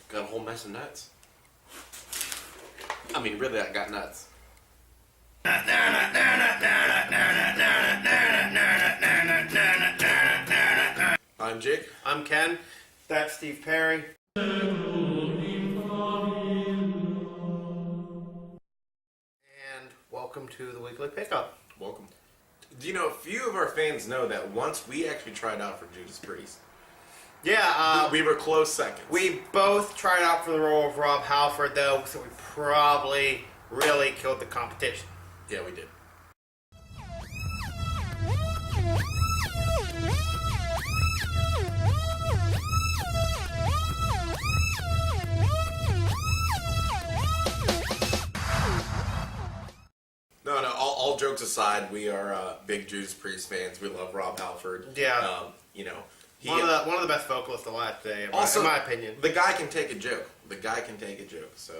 Got a whole mess of nuts. I mean, really, I got nuts. I'm Jake. I'm Ken. That's Steve Perry. And welcome to the Weekly Pickup. Welcome. Do you know, few of our fans know that once we actually tried out for Judas Priest. Yeah, We were close seconds. we both tried out for the role of Rob Halford, though, so we probably really killed the competition. Yeah, we did. No, all jokes aside, we are big Judas Priest fans. We love Rob Halford. Yeah. You know, One of the best vocalists alive today, in my opinion. The guy can take a joke. So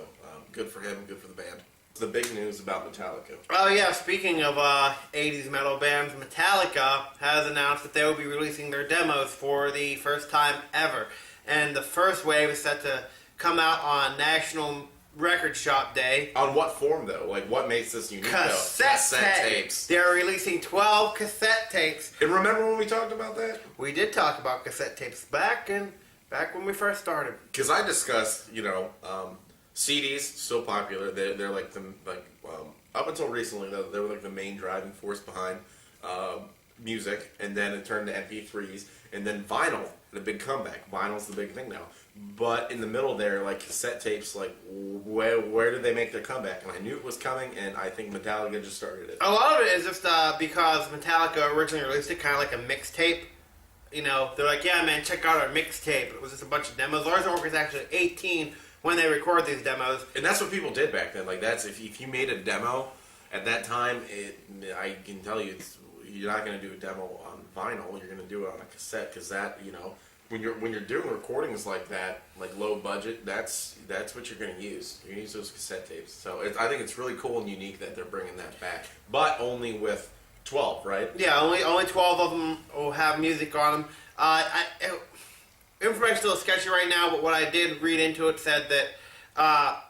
good for him, good for the band. The big news about Metallica. Oh yeah, speaking of 80s metal bands, Metallica has announced that they will be releasing their demos for the first time ever. And the first wave is set to come out on National Record Shop Day. On what form, though? Like, what makes this unique, Cassette tapes. They're releasing 12 cassette tapes. And remember when we talked about that? We did talk about cassette tapes back when we first started. Because I discussed, CDs still popular. They're like up until recently, they were like the main driving force behind music, and then it turned to MP3s, and then vinyl had a big comeback. Vinyl's the big thing now. But in the middle there, like cassette tapes, like where did they make their comeback? And I knew it was coming, and I think Metallica just started it. A lot of it is just because Metallica originally released it kind of like a mixtape. You know, they're like, yeah, man, check out our mixtape. It was just a bunch of demos. Lars Ulrich is actually 18 when they record these demos. And that's what people did back then. Like, that's if you made a demo at that time, I can tell you, you're not going to do a demo on vinyl. You're going to do it on a cassette, because that, when you're doing recordings like that, like low budget, that's what you're going to use. You're going to use those cassette tapes. So I think it's really cool and unique that they're bringing that back, but only with 12, right? Yeah, only 12 of them will have music on them. Information's still sketchy right now, but what I did read into it said that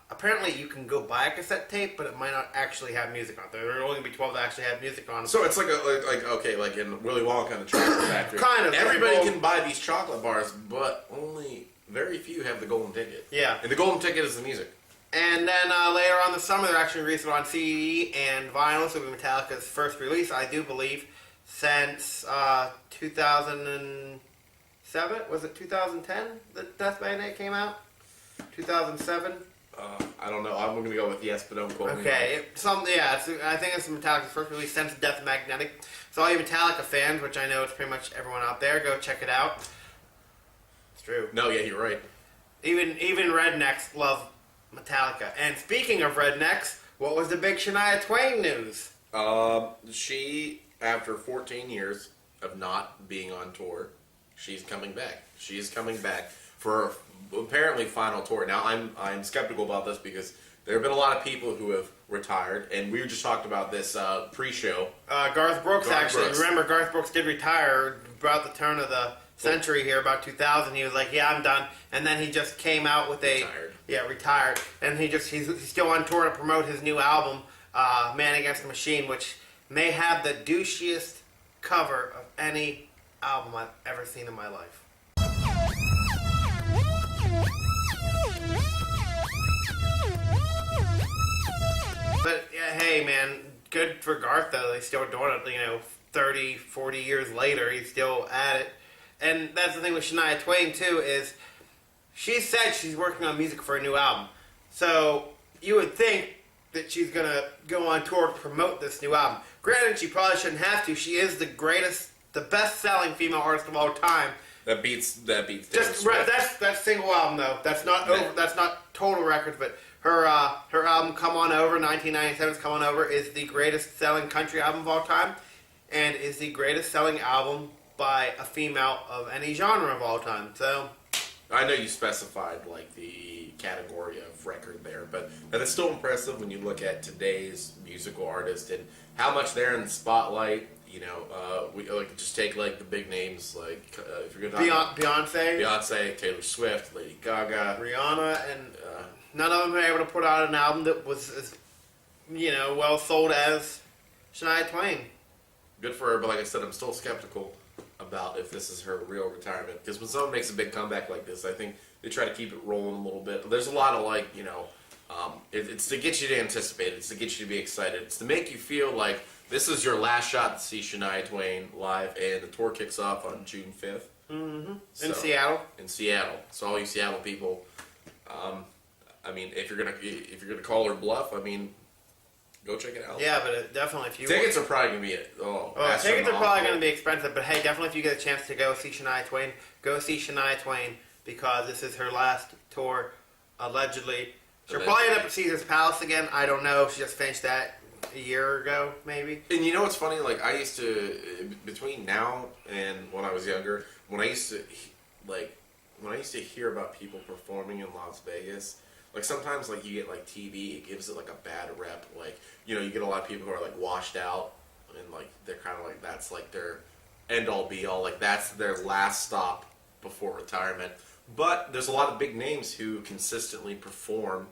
apparently you can go buy a cassette tape, but it might not actually have music on it. There are only going to be 12 that actually have music on them. So it's like in Willy Wonka and the Chocolate Factory. Kind of. Everybody can buy these chocolate bars, but only very few have the golden ticket. Yeah. And the golden ticket is the music. And then later on this summer, they're actually releasing it on CD and vinyl, so it'll be Metallica's first release, I do believe, since 2007. Was it 2010 that Death by Night came out? 2007? I don't know. I'm going to go with yes, but don't quote me. Okay. I think it's Metallica's first release since Death Magnetic. So all you Metallica fans, which I know it's pretty much everyone out there, go check it out. It's true. No, yeah, you're right. Even rednecks love Metallica. And speaking of rednecks, what was the big Shania Twain news? She, after 14 years of not being on tour, she's coming back. She's coming back for apparently final tour. Now, I'm skeptical about this because there have been a lot of people who have retired, and we just talked about this pre-show. Garth Brooks. Remember, Garth Brooks did retire about the turn of the century here, about 2000. He was like, yeah, I'm done. And then he just came out with retired. And he's still on tour to promote his new album, Man Against the Machine, which may have the douchiest cover of any album I've ever seen in my life. But yeah, hey man, good for Garth though. He's still doing it, 30, 40 years later, he's still at it. And that's the thing with Shania Twain too, is she said she's working on music for a new album. So you would think that she's gonna go on tour to promote this new album. Granted, she probably shouldn't have to. She is the best-selling female artist of all time. That beats. Just right, that's single album though. That's not That's not total records, but her album "Come On Over" 1997's "Come On Over" is the greatest-selling country album of all time, and is the greatest-selling album by a female of any genre of all time. So I know you specified like the category of record there, but that is still impressive when you look at today's musical artists and how much they're in the spotlight. we like just take like the big names like if you're gonna talk Beyonce, Beyonce, Taylor Swift, Lady Gaga, Rihanna, and none of them were able to put out an album that was as well sold as Shania Twain. good for her. But like I said, I'm still skeptical about if this is her real retirement, because when someone makes a big comeback like this, I think they try to keep it rolling a little bit. There's a lot of like it's to get you to anticipate it. It's to get you to be excited. It's to make you feel like this is your last shot to see Shania Twain live, and the tour kicks off on June 5th. Mm-hmm. In Seattle. In Seattle. So all you Seattle people, I mean, if you're gonna call her bluff, I mean, go check it out. Yeah, but definitely if you tickets are probably gonna be tickets are probably going to be expensive. But hey, definitely if you get a chance to go see Shania Twain, go see Shania Twain because this is her last tour, allegedly. She'll probably end up at Caesar's Palace again. I don't know. She just finished that a year ago, maybe. And you know what's funny? Like I used to, between now and when I was younger, when I used to hear about people performing in Las Vegas, like sometimes like you get like TV, it gives it like a bad rep. Like you get a lot of people who are like washed out, and like they're kind of like that's like their end all be all. Like that's their last stop before retirement. But there's a lot of big names who consistently perform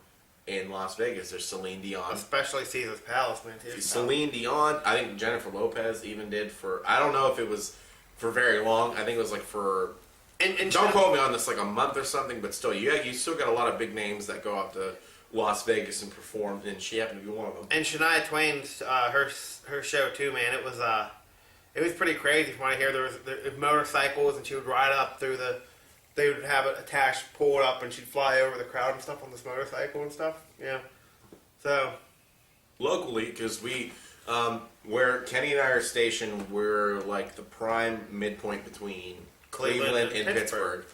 in Las Vegas. There's Celine Dion. Especially Caesar's Palace, man. Celine Dion. I think Jennifer Lopez even did for, I don't know if it was for very long. I think it was like for, and don't quote me on this, like a month or something, but still, you still got a lot of big names that go out to Las Vegas and perform, and she happened to be one of them. And Shania Twain's, her show too, man. It was pretty crazy from what I hear. There was motorcycles, and she would ride up through they would have it attached, pull it up, and she'd fly over the crowd and stuff on this motorcycle and stuff. Yeah. So. Locally, because where Kenny and I are stationed, we're like the prime midpoint between Cleveland and Pittsburgh.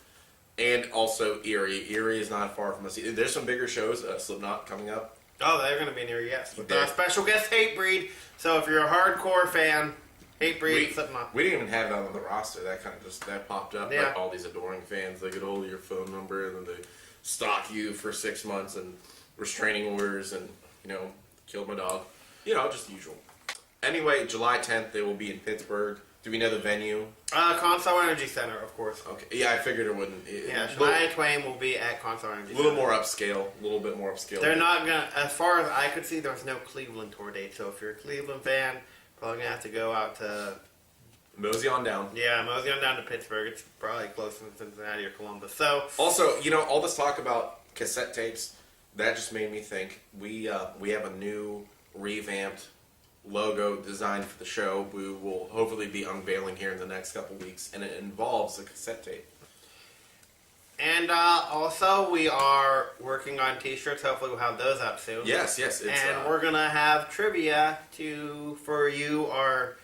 And also Erie. Erie is not far from us. There's some bigger shows, Slipknot coming up. Oh, they're going to be near, yes. With special guest Hatebreed. So if you're a hardcore fan, Hatebreed, Slipknot. We didn't even have that on the roster. That kind of that popped up. Yeah. Like all these adoring fans, they get hold of your phone number and then they stalk you for 6 months and restraining orders and, killed my dog. Just the usual. Anyway, July 10th, they will be in Pittsburgh. Do we know the venue? Consol Energy Center, of course. Okay. Yeah, I figured it wouldn't. Shania Twain will be at Consol Energy Center. A little more upscale. A little bit more upscale. They're not going to, as far as I could see, there was no Cleveland tour date. So if you're a Cleveland fan, probably going to have to go out to... Mosey on down. Yeah, mosey on down to Pittsburgh. It's probably closer than Cincinnati or Columbus. So... Also, all this talk about cassette tapes, that just made me think we have a new revamped logo designed for the show. We will hopefully be unveiling here in the next couple weeks, and it involves a cassette tape. And also, we are working on T-shirts. Hopefully, we'll have those up soon. Yes. And we're gonna have trivia for you, our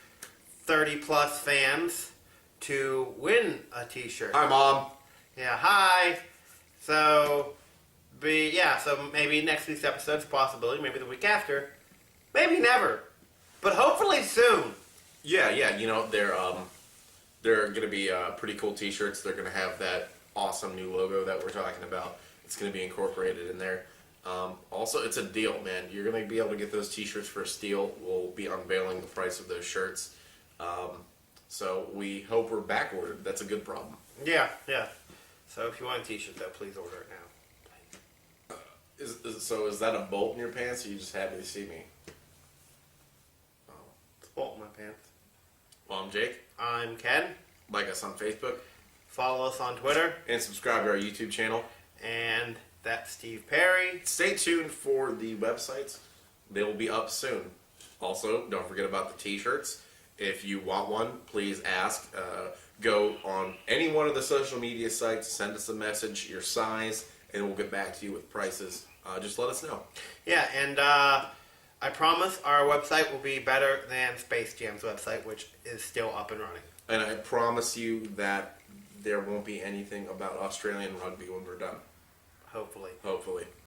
30+ fans, to win a T-shirt. Hi, Mom. Yeah, hi. So maybe next week's episode's a possibility. Maybe the week after. Maybe never. But hopefully soon. Yeah. They're going to be pretty cool T-shirts. They're going to have that awesome new logo that we're talking about. It's going to be incorporated in there. Also, it's a deal, man. You're going to be able to get those T-shirts for a steal. We'll be unveiling the price of those shirts. So we hope we're back ordered. That's a good problem. Yeah. So if you want a T-shirt, though, please order it now. Is that a bolt in your pants, or are you just happy to see me? It's a bolt in my pants. Well, I'm Jake. I'm Ken. Like us on Facebook. Follow us on Twitter. And subscribe to our YouTube channel. And that's Steve Perry. Stay tuned for the websites. They will be up soon. Also, don't forget about the T-shirts. If you want one, please ask. Go on any one of the social media sites, send us a message, your size, and we'll get back to you with prices. Just let us know. Yeah, and I promise our website will be better than Space Jam's website, which is still up and running. And I promise you that there won't be anything about Australian rugby when we're done. Hopefully. Hopefully.